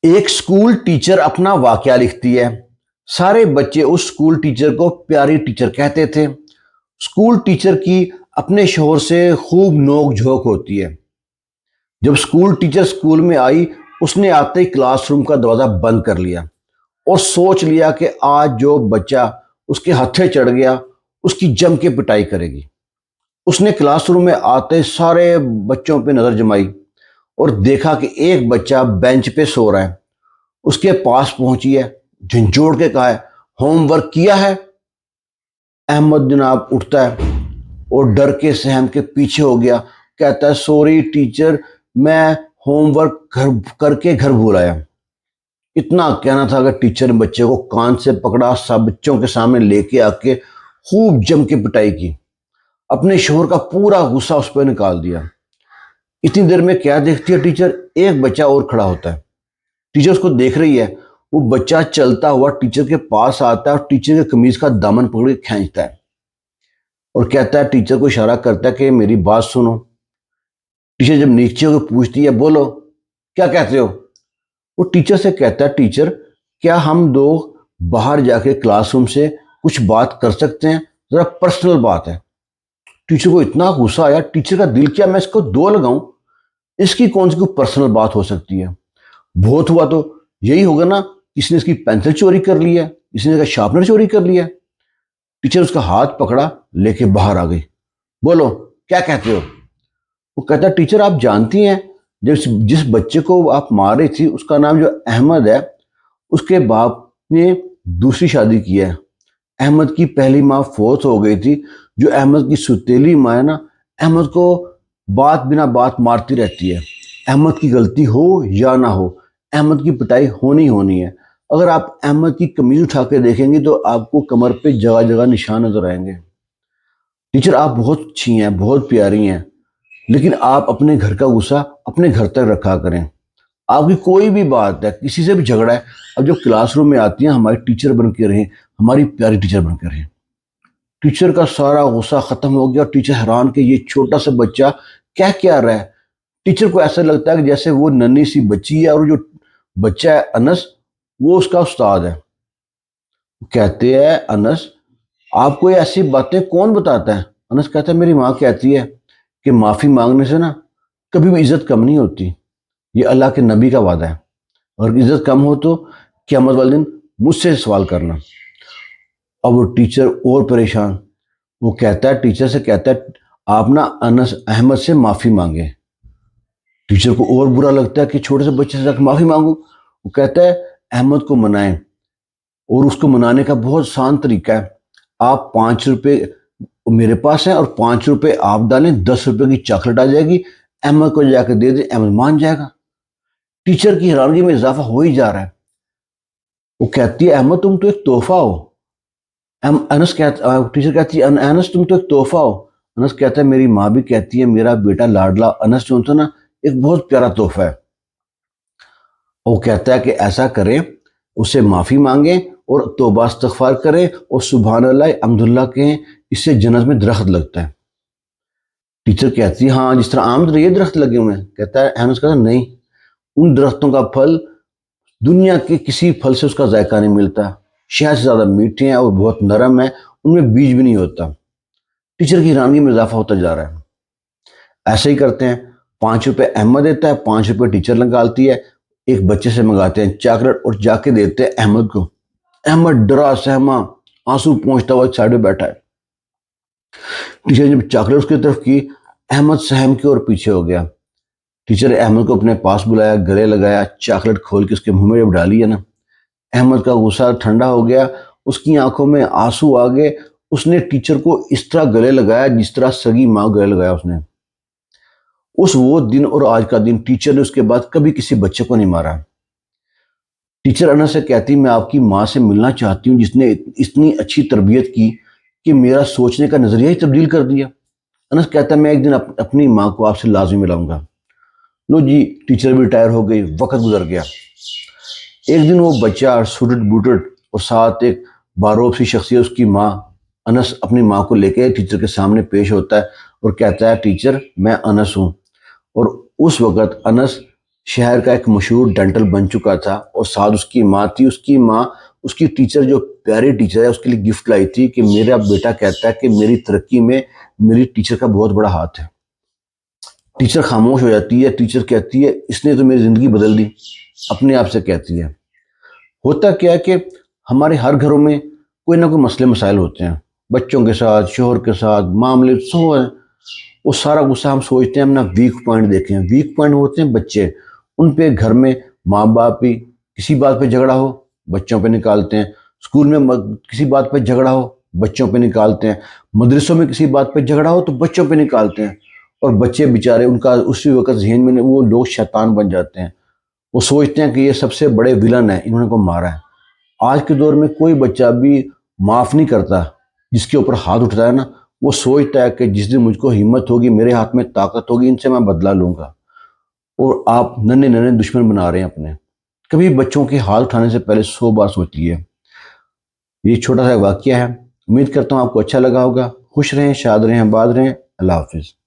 ایک school teacher اپنا واقعہ لکھتی ہے۔ سارے بچے اس اسکول ٹیچر کو پیاری ٹیچر کہتے تھے۔ اسکول ٹیچر کی اپنے شوہر سے خوب نوک جھوک ہوتی ہے۔ جب اسکول ٹیچر اسکول میں آئی، اس نے آتے ہی کلاس روم کا دروازہ بند کر لیا اور سوچ لیا کہ آج جو بچہ اس کے ہتھے چڑھ گیا اس کی جم کے پٹائی کرے گی۔ اس نے کلاس روم میں آتے سارے بچوں پہ نظر جمائی اور دیکھا کہ ایک بچہ بینچ پہ سو رہا ہے۔ اس کے پاس پہنچی ہے، جھنجھوڑ کے کہا ہے، ہوم ورک کیا ہے؟ احمد جناب اٹھتا ہے اور ڈر کے سہم کے پیچھے ہو گیا، کہتا ہے سوری ٹیچر، میں ہوم ورک کر کے گھر بھول آیا۔ اتنا کہنا تھا کہ ٹیچر نے بچے کو کان سے پکڑا، سب بچوں کے سامنے لے کے آ کے خوب جم کے پٹائی کی، اپنے شوہر کا پورا غصہ اس پہ نکال دیا۔ اتنی دیر میں کیا دیکھتی ہے ٹیچر؟ ایک بچہ اور کھڑا ہوتا ہے۔ ٹیچر اس کو دیکھ رہی ہے، وہ بچہ چلتا ہوا ٹیچر کے پاس آتا ہے اور ٹیچر کے قمیض کا دامن پکڑ کے کھینچتا ہے اور کہتا ہے، ٹیچر کو اشارہ کرتا ہے کہ میری بات سنو۔ ٹیچر جب نیچے ہو کے پوچھتی ہے، بولو کیا کہتے ہو؟ وہ ٹیچر سے کہتا ہے، ٹیچر کیا ہم دو باہر جا کے کلاس روم سے کچھ بات کر سکتے ہیں؟ ذرا پرسنل بات ہے۔ ٹیچر کو اتنا غصہ آیا، ٹیچر کا دل کیا میں اس کو دو لگاؤں، اس کی کون سی کوئی پرسنل بات ہو سکتی ہے؟ بہت ہوا تو یہی ہوگا نا، کسی نے اس کی پینسل چوری کر لی ہے، کسی نے اس کا شارپنر چوری کر لیا ہے۔ ٹیچر اس کا ہاتھ پکڑا، لے کے باہر آ گئی۔ بولو کیا کہتے ہو؟ وہ کہتا ہے، ٹیچر آپ جانتی ہیں جس بچے کو آپ مار رہی تھی اس کا نام جو احمد ہے، اس کے باپ نے دوسری شادی کی ہے۔ احمد کی پہلی ماں فوت ہو گئی تھی۔ جو احمد کی ستیلی ماں ہے نا، احمد کو بات بنا بات مارتی رہتی ہے۔ احمد کی غلطی ہو یا نہ ہو، احمد کی پٹائی ہونی ہے۔ اگر آپ احمد کی قمیض اٹھا کے دیکھیں گے تو آپ کو کمر پہ جگہ جگہ نشان نظر آئیں گے۔ ٹیچر آپ بہت اچھی ہیں، بہت پیاری ہیں، لیکن آپ اپنے گھر کا غصہ اپنے گھر تک رکھا کریں۔ آپ کی کوئی بھی بات ہے، کسی سے بھی جھگڑا ہے، اب جب کلاس روم میں آتی ہیں ہماری ٹیچر بن کے رہیں، ہماری پیاری ٹیچر بن کے رہیں۔ ٹیچر کا سارا غصہ ختم ہو گیا اور ٹیچر حیران کہ یہ چھوٹا سا بچہ کیا رہا ہے۔ ٹیچر کو ایسا لگتا ہے کہ جیسے وہ ننھی سی بچی ہے اور جو بچہ ہے انس، وہ اس کا استاد ہے۔ کہتے ہیں، انس آپ کو ایسی باتیں کون بتاتا ہے؟ انس کہتا ہے، میری ماں کہتی ہے کہ معافی مانگنے سے نا کبھی بھی عزت کم نہیں ہوتی، یہ اللہ کے نبی کا وعدہ ہے، اور عزت کم ہو تو قیامت والے دن مجھ سے سوال کرنا۔ اب وہ ٹیچر اور پریشان، وہ کہتا ہے، ٹیچر سے کہتا ہے، آپ نا انس احمد سے معافی مانگے۔ ٹیچر کو اور برا لگتا ہے کہ چھوٹے سے بچے سے معافی مانگوں۔ وہ کہتا ہے، احمد کو منائیں، اور اس کو منانے کا بہت آسان طریقہ ہے، آپ 5 روپے میرے پاس ہیں اور 5 روپے آپ ڈالیں، 10 روپے کی چاکلیٹ آ جائے گی، احمد کو جا کے دے دیں، احمد مان جائے گا۔ ٹیچر کی حیرانگی میں اضافہ ہو ہی جا رہا ہے۔ وہ کہتی ہے، احمد تم تو ایک تحفہ ہو۔ ٹیچر کہتی ہے، انس تم تو ایک تحفہ ہو۔ انس کہتا ہے، میری ماں بھی کہتی ہے میرا بیٹا لاڈلا انس جو تھا نا ایک بہت پیارا تحفہ ہے۔ وہ کہتا ہے کہ ایسا کریں، اسے معافی مانگیں اور توبہ استغفار کریں اور سبحان اللہ الحمدللہ کہیں، اس سے جنت میں درخت لگتا ہے۔ ٹیچر کہتی ہے، ہاں جس طرح عام یہ درخت لگے ہوئے ہیں۔ کہتا ہے، احمد کہتا ہے، نہیں، ان درختوں کا پھل دنیا کے کسی پھل سے اس کا ذائقہ نہیں ملتا، شہد سے زیادہ میٹھے ہیں اور بہت نرم ہیں، ان میں بیج بھی نہیں ہوتا۔ ٹیچر کی حیرانگی میں اضافہ ہوتا جا رہا ہے۔ ایسے ہی کرتے ہیں، 5 روپے احمد دیتا ہے، 5 روپے ٹیچر نکالتی ہے، ایک بچے سے منگاتے ہیں چاکلیٹ اور جا کے دیتے ہیں احمد کو۔ احمد ڈرا سہما آنسو پہنچتا ہوا سائڈ میں بیٹھا ہے۔ ٹیچر نے جب چاکلیٹ اس کی طرف کی، احمد سہم کے اور پیچھے ہو گیا۔ ٹیچر احمد کو اپنے پاس بلایا، گلے لگایا، چاکلیٹ کھول کے اس کے منہ میں جب ڈالی ہے نا، احمد کا غصہ ٹھنڈا ہو گیا، اس کی آنکھوں میں آنسو آ گئے۔ اس نے ٹیچر کو اس طرح گلے لگایا جس طرح سگی ماں گلے لگایا اس نے۔ وہ دن اور آج کا دن ٹیچر نے اس کے بعد کبھی کسی بچے کو نہیں مارا۔ ٹیچر انس سے کہتی، میں آپ کی ماں سے ملنا چاہتی ہوں جس نے اتنی اچھی تربیت کی کہ میرا سوچنے کا نظریہ ہی تبدیل کر دیا۔ انس کہتا ہے، میں ایک دن اپنی ماں کو آپ سے لازمی ملاؤں گا۔ لو جی، ٹیچر بھی ریٹائر ہو گئی، وقت گزر گیا۔ ایک دن وہ بچہ سوٹڈ بوٹڈ اور ساتھ ایک باروب سی شخصیت اس کی ماں، انس اپنی ماں کو لے کے ٹیچر کے سامنے پیش ہوتا ہے اور کہتا ہے، ٹیچر میں انس ہوں۔ اور اس وقت انس شہر کا ایک مشہور ڈینٹل بن چکا تھا اور ساتھ اس کی ماں تھی. اس کی ماں اس کی ٹیچر جو پیاری ٹیچر ہے اس کے لیے گفٹ لائی تھی کہ میرا بیٹا کہتا ہے کہ میری ترقی میں میری ٹیچر کا بہت بڑا ہاتھ ہے. ٹیچر خاموش ہو جاتی ہے. ٹیچر کہتی ہے اس نے تو میری زندگی بدل دی. اپنے آپ سے کہتی ہے. ہوتا کیا ہے کہ ہمارے ہر گھروں میں کوئی نہ کوئی مسئلے مسائل ہوتے ہیں. بچوں کے ساتھ، شوہر کے ساتھ، معاملے سو ہیں. وہ سارا غصہ ہم سوچتے ہیں ہم نا ویک پوائنٹ دیکھیں. ویک پوائنٹ ہوتے ہیں بچے. ان پہ گھر میں ماں باپ بھی کسی بات پہ جھگڑا ہو بچوں پہ نکالتے ہیں. اسکول میں کسی بات پہ جھگڑا ہو بچوں پہ نکالتے ہیں. مدرسوں میں کسی بات پہ جھگڑا ہو تو بچوں پہ نکالتے ہیں. اور بچے بیچارے ان کا اسی وقت ذہن میں وہ لوگ شیطان بن جاتے ہیں. وہ سوچتے ہیں کہ یہ سب سے بڑے ولن ہیں، انہوں نے کو مارا ہے. آج کے دور میں کوئی بچہ بھی معاف نہیں کرتا. جس کے اوپر ہاتھ اٹھتا ہے نا وہ سوچتا ہے کہ جس دن مجھ کو ہمت ہوگی، میرے ہاتھ میں طاقت ہوگی، ان سے میں بدلہ لوں گا. اور آپ ننے ننے دشمن بنا رہے ہیں اپنے. کبھی بچوں کے ہاتھ اٹھانے سے پہلے 100 بار سوچیے. یہ چھوٹا سا واقعہ ہے. امید کرتا ہوں آپ کو اچھا لگا ہوگا. خوش رہیں، شاد رہیں، آباد رہیں. اللہ حافظ.